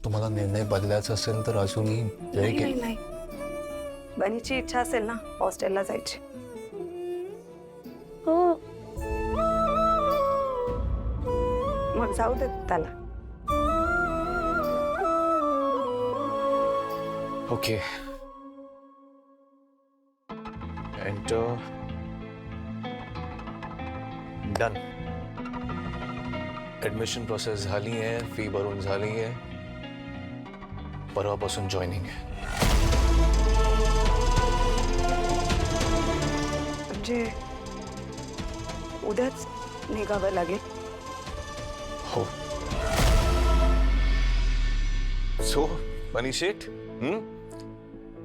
तुम्हाला निर्णय बदलायचा असेल तर अजूनही वेळ नाही नाही बनीची इच्छा असेल ना हॉस्टेलला जायची. हो. मग जाऊ दे त्याला. Okay. Enter. Done. Admission process झाली आहे, फी भरून झाली आहे, परवापासून जॉईनिंग आहे. म्हणजे उद्याच निघावं लागेल. हो. सो मनी शेठ,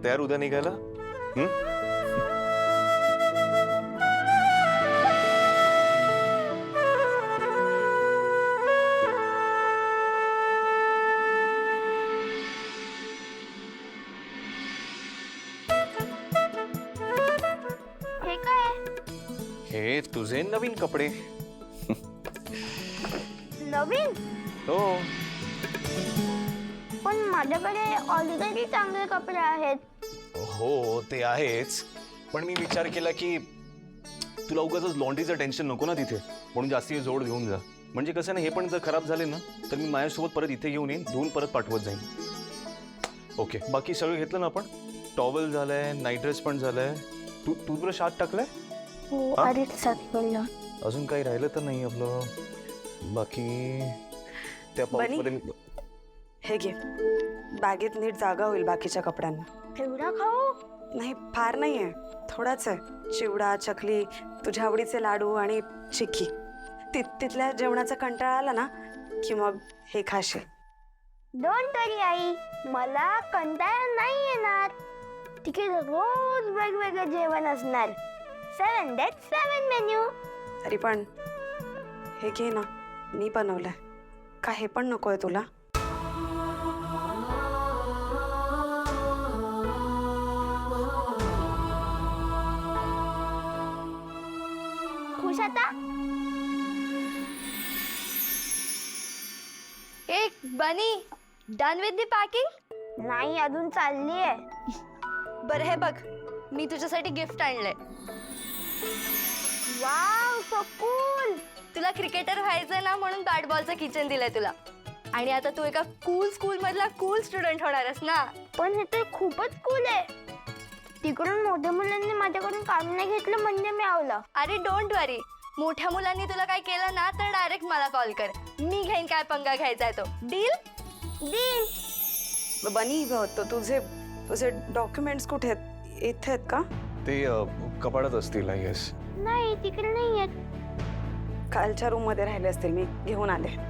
तयार उद्या निघायला? हे काय? हे तुझे नवीन कपडे. नवीन? हो. पण माझ्याकडे ऑलरेडी चांगले कपडे आहेत. हो ते आहेच, पण मी विचार केला की तुला उगाच लॉन्ड्रीचं टेन्शन नको ना तिथे, म्हणून जास्ती जोड घेऊन जा. म्हणजे कसं ना, हे पण जर खराब झाले ना तर मी माझ्यासोबत परत इथे घेऊन येईन, धुवून परत पाठवत जाईन. ओके, बाकी सगळं घेतलं ना आपण? टॉवेल झालंय, नाईट ड्रेस पण झालाय, टूथब्रश आत टाकलाय? हो, अडीच बोललो. अजून काही राहिलं तर नाही आपलं? बाकी त्या पाऊसपर्यंत. हे घे, बॅगेत नीट जागा होईल बाकीच्या कपड्यांना. एवढा खाऊ? नाही, फार नाहीये, थोडाच आहे. चिवडा, चकली, तुझ्या आवडीचे लाडू आणि चिक्की. तिथल्या जेवणाचा कंटाळा आला ना की मग हे खाशील. डोंट वरी आई, मला कंटाळा नाही येणार. तिकडे रोज वेगवेगळं जेवण असणार. 7 मेन्यू. तरी पण हे घे ना, मी बनवलंय. का हे पण नकोय तुला? खुश आता? एक बनी, डन विथ द पॅकिंग? नाही, अजून चालली आहे. बरं हे बघ, मी तुझ्यासाठी गिफ्ट आणलंय. Wow, so cool. तुला क्रिकेटर व्हायचंय ना, म्हणून बॅट बॉलचं किचन दिलंय तुला. आणि आता तू एका कूल स्कूल मधला कूल स्टुडंट होणारस ना. पण हे तर खूपच कूल आहे. तिकडून मोठ्या मुलांनी माझ्याकडून काम नाही घेतलं म्हणजे मी आवलं. अरे डोंट वरी, मोठ्या मुलांनी तुला काय केलं ना तर डायरेक्ट मला कॉल कर. मी घेईन काय पंगा घ्यायचा आहे तो. डील? डील. बनी, तुझे डॉक्युमेंट्स कुठे आहेत? इथे आहेत का? ते कपाडात असतील आय गेस. नाही, तिकडे नाही आहेत. कालच्या रूम मध्ये राहिले असतील, मी घेऊन आले.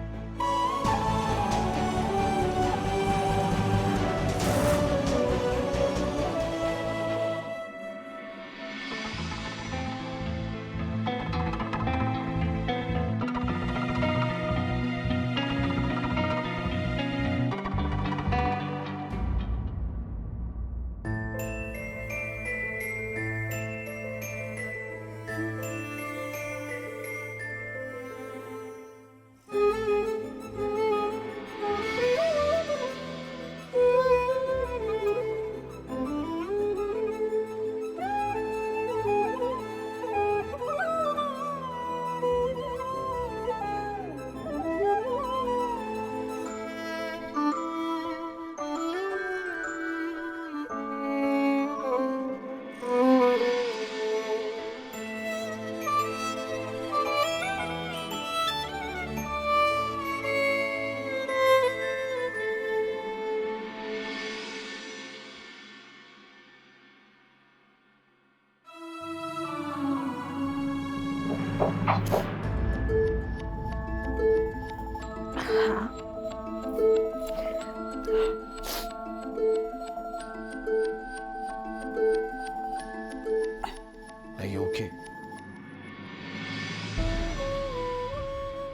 ओके.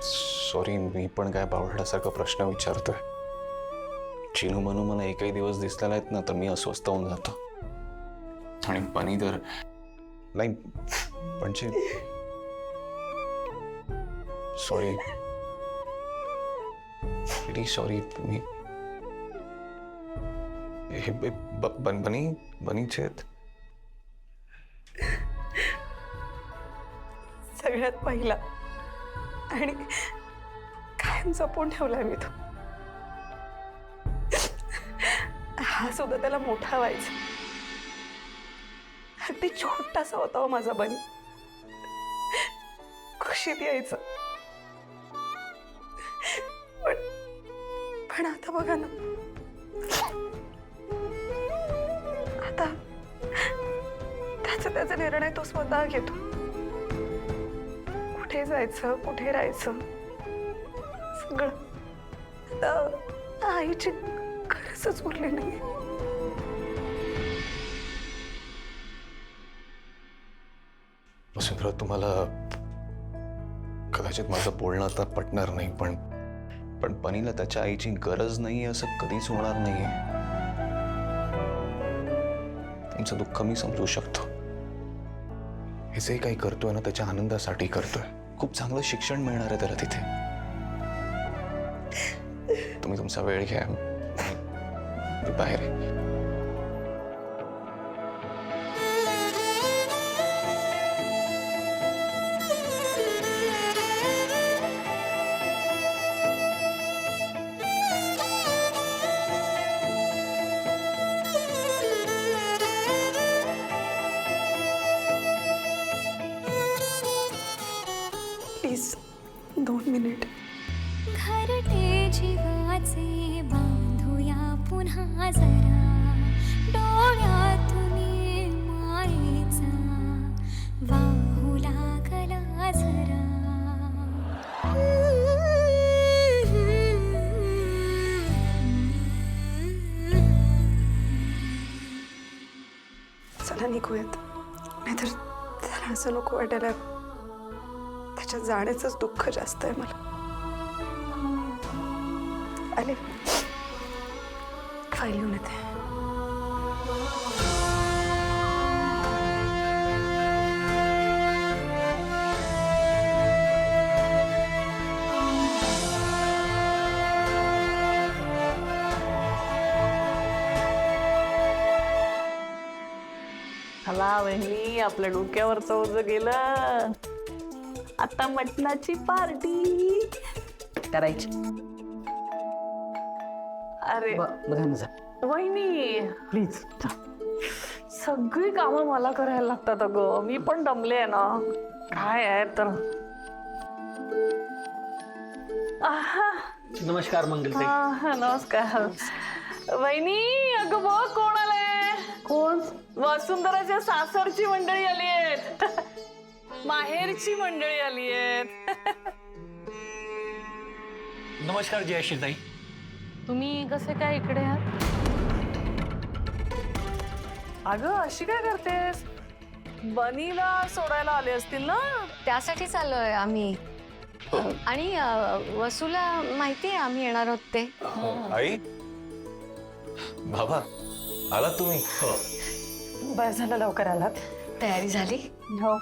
सॉरी, मी पण काय बावळल्यासारखा प्रश्न विचारतोय. चिनू मनू मला एकही दिवस दिसला नाहीत ना तर मी अस्वस्थ होऊन जातो. आणि बनी तर नाही, म्हणजे सॉरी, सॉरी. हे बनीचे आहेत. सगळ्यात पहिला आणि कायम जपून ठेवलाय मी तो. हा सुद्धा त्याला मोठा व्हायचा. अगदी छोटासा होता हो माझा बनी. खुशीत यायचं. पण आता बघा ना, आता त्याचा निर्णय तो स्वतः घेतो. कुठे जायचं, कुठे राहायचं, सगळं. आता आईची गरजच उरली नाही. वसुंधरा, तुम्हाला कदाचित माझं बोलणं आता पटणार नाही, पण बनीला त्याच्या आईची गरज नाही असं कधीच होणार नाहीये. तुमचं दुःख मी समजू शकतो. हे जे काही करतोय ना, त्याच्या आनंदासाठी करतोय. खूप चांगलं शिक्षण मिळणार आहे त्याला तिथे. तुम्ही तुमचा वेळ घ्या. मी बाहेर आहे. Please 2 minute. घरटे जीवाचे बांधूया पुन्हा जरा, डोळ्यातून मायेचा वाहू लागला जरा. चला निघूयात. नाहीतर त्याला असं नको वाटायला. त्याच्या जाण्याचंच दुःख जास्त आहे मला. आले, फाईल घेऊन येते. चला वहिनी, आपल्या डोक्यावरचं ओझं गेलं. आता मटणाची पार्टी करायची. अरे वहिनी प्लीज, सगळी कामं मला करायला लागतात अगं. मी पण दमले ना. काय आहे तर. नमस्कार मंगलताई. नमस्कार वहिनी. अगं बघ कोण आलंय. कोण? वसुंधराच्या सासरची मंडळी आली आहेत. माहेरची मंडळी आली आहेत. नमस्कार जयश्रीताई. तुम्ही कसे काय इकडे आहात? अगं अशी काय करतेस? बनीला सोडायला आले असतील ना. त्यासाठी चाललोय आम्ही. आणि वसूला माहिती आहे आम्ही येणार आहोत ते. आई, बाबा, आलात तुम्ही? बस झालं लवकर आलात. तयारी झाली? हो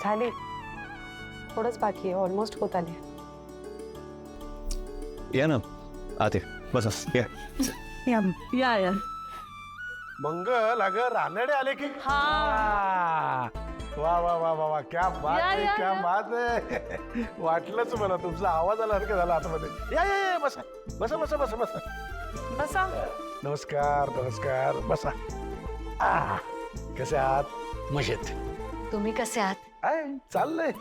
झाली. थोडंच बाकी आहे. ऑलमोस्ट होत आली. या ना आते, बस या. या मंगल, अगं रानडे आले की. हा. वा वा वा वा वा, क्या बात या, आहे, या, क्या या. बात आहे. वाटलंच मला तुमचा आवाज आल्यासारखं झाला आतमध्ये. या या या, बसा बसा बसा बसा बसा. बसा. नमस्कार नमस्कार, बसा. कसे आहात? मजेत. तुम्ही कसे आहात? आहे चाललंय.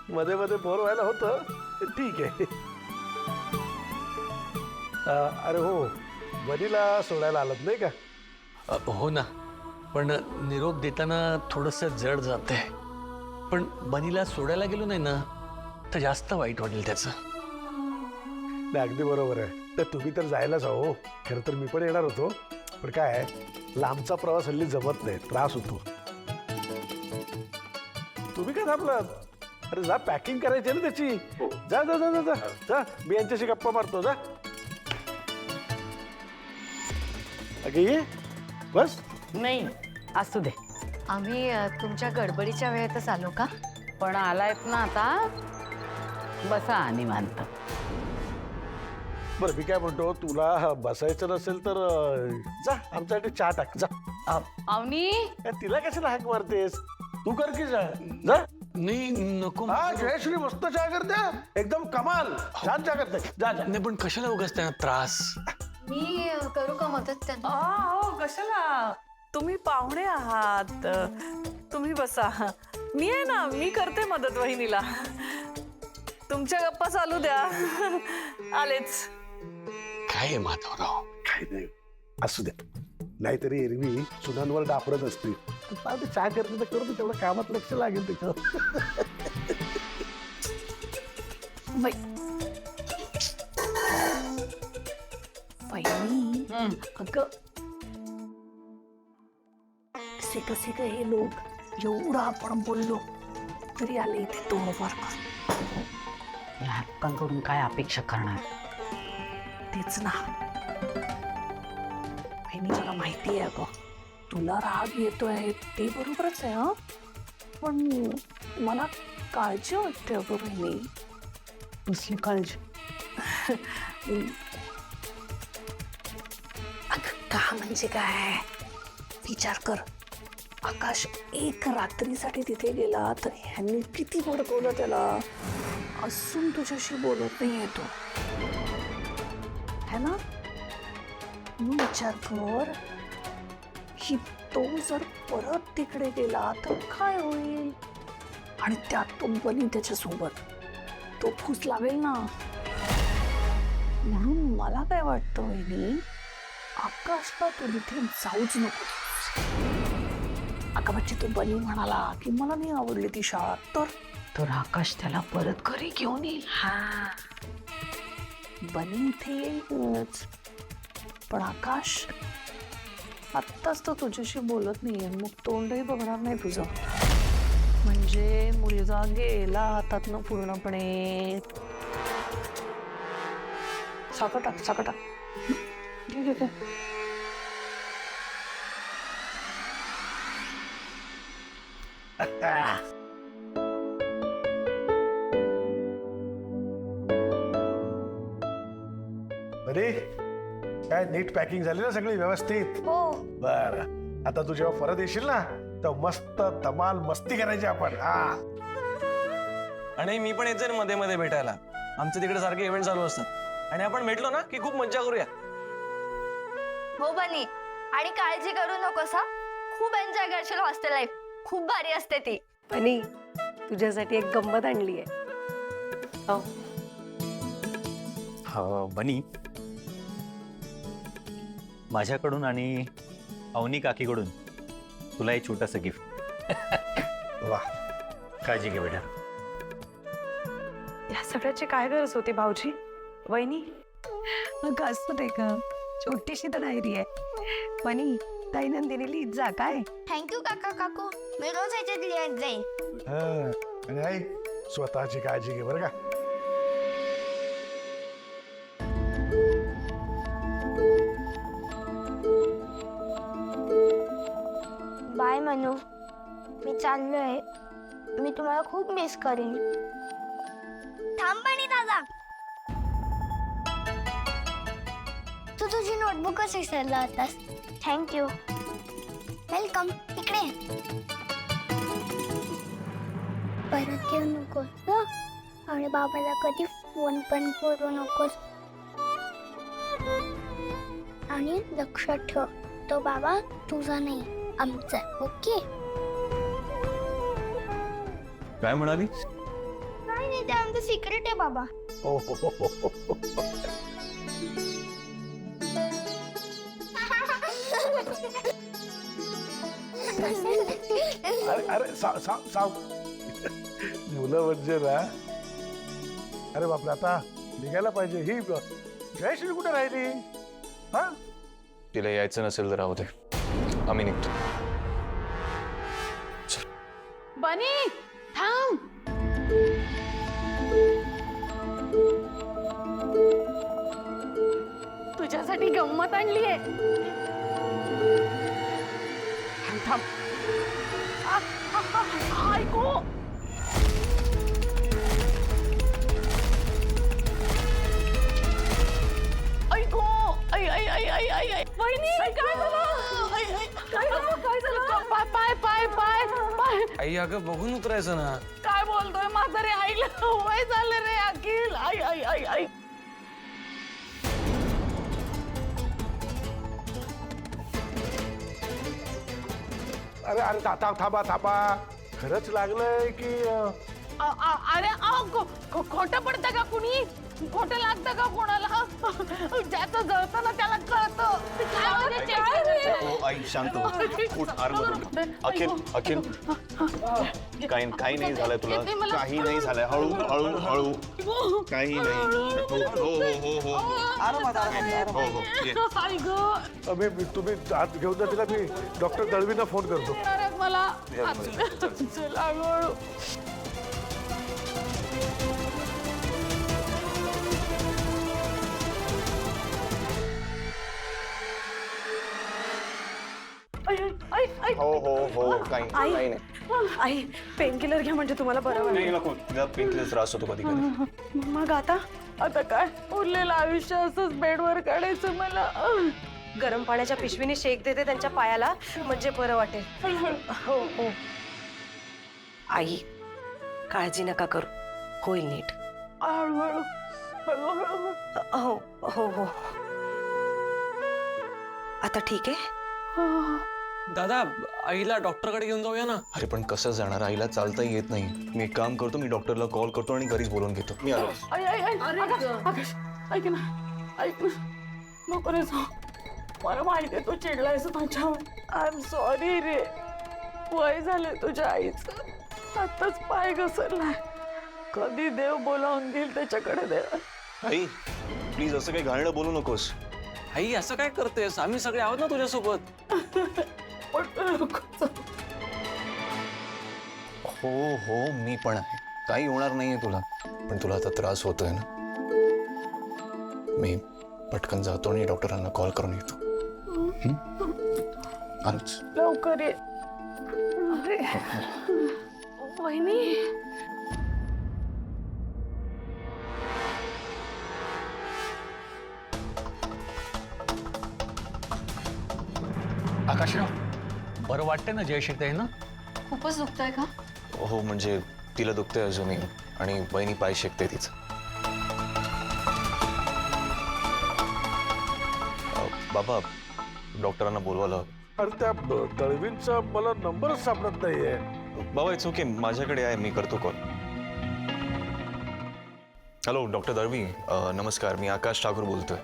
मध्ये मध्ये बोर व्हायला होतं. ठीक आहे. अरे हो, बनीला सोडायला आलात नाही का? हो ना, पण निरोप देताना थोडंसं जड जातंय. पण बनीला सोडायला गेलो नाही ना तर जास्त वाईट वाटेल त्याचं. नाही, अगदी बरोबर आहे. तर तुम्ही तर जायलाच हो. खरं तर मी पण येणार होतो, पण काय आहे, लांबचा प्रवास हल्ली जमत नाही, त्रास होतो. तुम्ही काय थांबलात? अरे जा, पॅकिंग करायची ना त्याची. जा जा जा जा जा, मी यांच्याशी गप्पा मारतो. जा अगे ये, बस. नाही असू दे. आम्ही तुमच्या गडबडीच्या वेळेतच आलो का? पण आलायत ना आता. बसा निवांत. बरं मी काय म्हणतो, तुला बसायचं नसेल तर जा आमच्यासाठी चहा टाक जा. अवनी काय तिला कशाला हाक मारतेस? तू कर की जा जा. नाही नको. हा जयश्री मस्त चहा करते, एकदम कमाल छान चहा करते. जा जा. नाही पण कशाला उगाच त्यांना त्रास. मी करू का मदत त्यांना? हो कशाला, तुम्ही पाहुणे आहात, तुम्ही बसा. मी आहे ना, मी करते मदत वहिनीला. तुमच्या गप्पा चालू द्या. आलेच. काय आहे माधवराव? काही नाही, असू द्या. नाहीतरी एरवी सुनांवर डापरत असते. पाहते चहा करते तर करू दे, तेवढं कामात लक्ष लागेल त्याच्यावर. वहिनी अगं कसे कसे ग हे लोक, एवढं आपण बोललो तरी आले इथे तोंड वर करून. या हक्कांकडून काय अपेक्षा करणार? तेच ना बहिणी, मला माहिती आहे अगं तुला राग येतोय ते बरोबरच आहे. हा पण मला काळजी वाटते अगं बहिणी. कसली काळजी? अगं का म्हणजे काय, विचार कर. आकाश एक रात्रीसाठी तिथे गेला तर ह्यांनी किती भडकवलं त्याला. असून तुझ्याशी बोलत नाही येतो है ना. मग विचार कर की तो जर परत तिकडे गेला तर काय होईल. आणि त्यात तो बनी त्याच्यासोबत, तो फूस लावेल ना. म्हणून मला काय वाटतं वहिनी, आकाशला तू तिथे जाऊच नको. अगं म्हणजे तो बनी म्हणाला की मला नाही आवडली ती शाळा, तर आकाश त्याला परत घरी घेऊन येईल. हा बनी इथे येईलच, पण आकाश आत्ताच तो तुझ्याशी बोलत नाहीये, मग तोंडही बघणार नाही तुझं. म्हणजे मुलगा गेला हातातनं पूर्णपणे. साखर टाक, साखर टाक. ठीक आहे. अरे काय नीट पॅकिंग झाली ना सगळी व्यवस्थित? हो. बर, आता तू जेव्हा परत येशील ना तर मस्त धमाल मस्ती करायची आपण. हा आणि मी पण येते ना मध्ये मध्ये भेटायला. आमचे तिकडे सारखे इव्हेंट चालू असतात आणि आपण भेटलो ना की खूप मज्जा करूया. हो बनी, आणि काळजी करू नकोस हा. खूप एन्जॉय करशील हॉस्टेल लाईफ, खूप भारी असते ती. आणि तुझ्यासाठी एक गंमत आणली आहे. बनी, माझ्याकडून आणि अवनी काकीकडून तुला एक छोटंसं गिफ्ट. वा, काळजी घे बेटा. या सगळ्याची काय गरज होती भाऊजी? वहिनी मग असं नाही का, छोटीशी तर डायरी आहे. पण दैनंदिनी लिहित जा काय. थँक्यू काका काकू, मी रोज ह्याच्यात लिहित जाईन. हा, आणि आई स्वतःची काळजी घे बरं का. बाय मनू, मी चाललोय. मी तुम्हाला खूप मिस करेन. थांब पाणी दादा, तू तुझी नोटबुकच विसरला होतास. थँक्यू. वेलकम. इकडे परत येऊ नकोस आणि बाबाला कधी फोन पण करू नकोस. आणि लक्षात ठेव, तो बाबा तुझा नाही, आमचा. ओके. काय म्हणाली? नाही, ते आमचं सिक्रेट आहे बाबा. हो हो हो हो हो हो. अरे अरे साव साव साव मुलं म्हणजे ना. अरे बापरे, आता निघायला पाहिजे. ही जयश्री कुठे राहिली? हा, तिला यायचं नसेल तर राहू दे, आम्ही निघतो. बनी थांब. तुझ्यासाठी गंमत आणली आहे. थांब. ऐकू. आई अगं बघून उतरायचं ना. काय बोलतोय म्हातारे? आईला वय झालं रे अखिल. आई आई आई आई. अरे अरे थांबा थांबा, खरंच लागलंय की अरे खोटं पडतं का कुणी? खोटं लागतं का कोणाला? ज्याचं जळतं ना त्याला कळतं. हो आई शांत हो. उठ, आर बदल. अखिल अखिल काही नाही झालंय तुला. काही नाही झालंय. हळू हळू हळू. काही नाही. हो हो हो हो हो हो ये. तुम्ही आत घेऊन जा तिला. मी डॉक्टर दळवींना फोन करतो. मला चला हळू. हो हो हो काही नाही. आई पेनकिलर घ्या म्हणजे तुम्हाला बरं वाटेल. नाही नको. तिला पेनकिलर त्रास होतो कधी कधी. मग आता आता काय उरलेलं आयुष्य असंच बेडवर काढायचं मला. गरम पाण्याच्या पिशवीने शेक देते त्यांच्या पायाला म्हणजे बरं वाटेल. हो हो. आई काळजी नका करू, होईल नीट. हळूहळू हळूहळू. हो हो हो. आता ठीक आहे. दादा आईला डॉक्टरकडे घेऊन जाऊया ना. अरे पण कसं जाणार? आईला चालताही येत नाही. मी एक काम करतो, मी डॉक्टरला कॉल करतो आणि घरीच बोलून घेतो. मी आलो. आई आई आई. आकाश ऐक ना, ऐक ना, नको रे जाऊ. मला माहिती आहे तू चिडलायस माझ्यावर. आय एम सॉरी रे. वय झालंय तुझ्या आईचं. आताच पाय घसरलाय. कधी देव बोलावून घेईल त्याच्याकडे देव. आई प्लीज असं काही घाणेरडं बोलू नकोस. आई असं काय करतेस? आम्ही सगळे आहोत ना तुझ्यासोबत. हो हो मी पण आहे. काही होणार नाहीये तुला. पण तुला आता त्रास होतोय ना. मी पटकन जातो आणि डॉक्टरांना कॉल करून येतो. आलोच. लवकर ये. अरे वहिनी. आकाशराव बरं वाटतंय ना जयश्री ना? खूपच दुखतंय का? हो म्हणजे तिला दुखतंय अजूनही आणि बहिणी पाय शेकते तिचं. बाबा डॉक्टरांना बोलवायला. अरे त्या दळवींचा मला नंबरच सापडत नाहीये. बाबा इट्स ओके, माझ्याकडे आहे, मी करतो कॉल. Hello doctor Dalvi. नमस्कार, मी आकाश ठाकूर बोलतोय.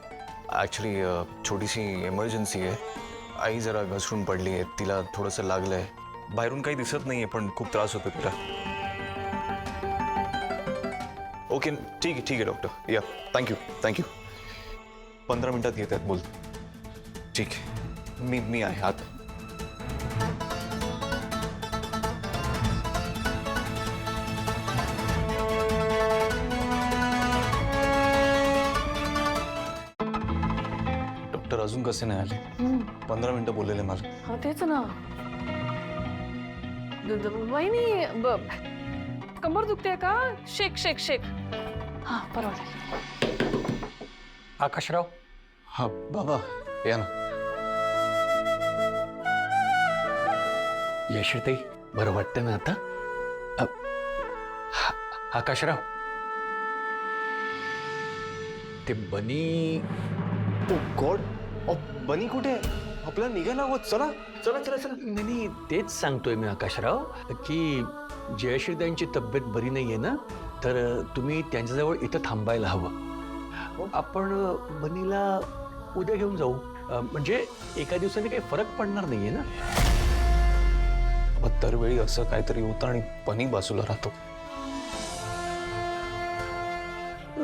ॲक्च्युली छोटीशी इमर्जन्सी आहे. आई जरा घसरून पडली आहे. तिला थोडंसं लागलंय. बाहेरून काही दिसत नाहीये पण खूप त्रास होतो तिला. ओके ठीक आहे डॉक्टर. या थँक्यू. 15 मिनिटात येत आहेत. बोल. ठीक आहे, मी आहे आत. डॉक्टर अजून कसे नाही आले? 15 मिनिटं बोललेले मला. हा तेच ना. वहिनी कंबर दुखते का? शेक शेक शेक. हा परवा. आकाशराव हा बाबा या ना. यशताई बरं वाटतं ना आता? आकाशराव ते बनी. ओ गॉड, बनी कुठे आहे? आपल्याला निघायला हवं. चला चला चला चला. नाही तेच सांगतोय मी आकाशराव की जयश्रीताईंची तब्येत बरी नाहीये ना, तर तुम्ही त्यांच्याजवळ इथं थांबायला हवं. आपण बनीला उद्या घेऊन जाऊ. म्हणजे एका दिवसाने काही फरक पडणार नाहीये ना. दरवेळी असं काहीतरी होतं आणि बनी बाजूला राहतो.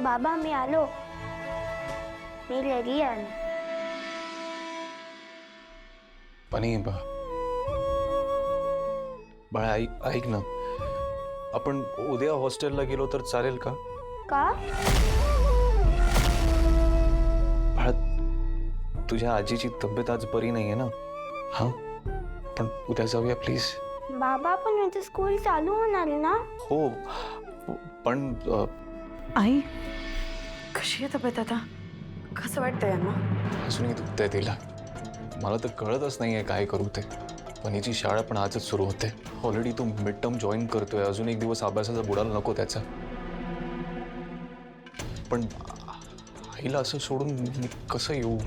बाबा मी आलो. मी रेडी आहे. बनी बाळा ऐक ना, आपण उद्या हॉस्टेलला गेलो तर चालेल का? का? बाळा तुझ्या आजीची तब्येत आज बरी नाहीये ना. हा पण उद्या जाऊया प्लीज. बाबा पण यांचं स्कूल चालू होणार आहे ना? हो पण आई कशी आहे तब्येत आता? कसं वाटतं यांना? अजूनही दुखतंय तिला. मला तर कळतच नाही आहे काय करू ते. वनीची शाळा पण आजच सुरू होते. ऑलरेडी तो मिड टर्म जॉईन करतोय. अजून एक दिवस अभ्यासाचा बुडाला नको त्याचा. पण आईला असं सोडून मी कसं येऊ?